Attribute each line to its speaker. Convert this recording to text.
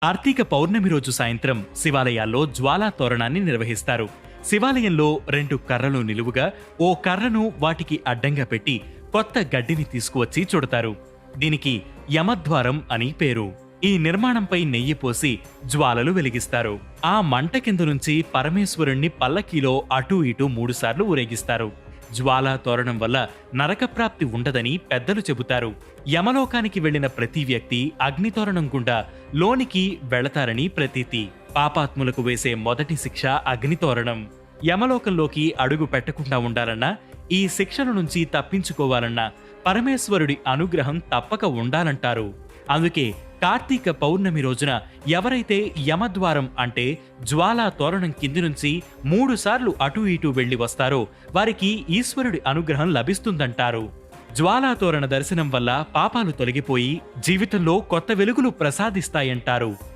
Speaker 1: కార్తీక పౌర్ణమి రోజు సాయంత్రం శివాలయాల్లో జ్వాలా తోరణాన్ని నిర్వహిస్తారు. శివాలయంలో 2 కర్రలు నిలువుగా, ఓ కర్రను వాటికి అడ్డంగా పెట్టి కొత్త గడ్డిని తీసుకువచ్చి చుడతారు. దీనికి యమద్వారం అని పేరు. ఈ నిర్మాణంపై నెయ్యి పోసి జ్వాలలు వెలిగిస్తారు. ఆ మంట కింద నుంచి పరమేశ్వరుణ్ణి పల్లకీలో అటూ ఇటూ 3 సార్లు ఊరేగిస్తారు. జ్వాలా తోరణం వల్ల నరకప్రాప్తి ఉండదని పెద్దలు చెబుతారు. యమలోకానికి వెళ్లిన ప్రతి వ్యక్తి అగ్నితోరణం గుండా లోనికి వెళతారని ప్రతీతి. పాపాత్ములకు వేసే మొదటి శిక్ష అగ్నితోరణం. యమలోకంలోకి అడుగు పెట్టకుండా ఉండాలన్నా, ఈ శిక్షల నుంచి తప్పించుకోవాలన్నా పరమేశ్వరుడి అనుగ్రహం తప్పక ఉండాలంటారు. అందుకే కార్తీక పౌర్ణమి రోజున ఎవరైతే యమద్వారం అంటే జ్వాలా తోరణం కింది నుంచి 3 సార్లు అటూ ఇటూ వెళ్లి వస్తారో వారికి ఈశ్వరుడి అనుగ్రహం లభిస్తుందంటారు. జ్వాలా తోరణ దర్శనం వల్ల పాపాలు తొలగిపోయి జీవితంలో కొత్త వెలుగులు ప్రసాదిస్తాయంటారు.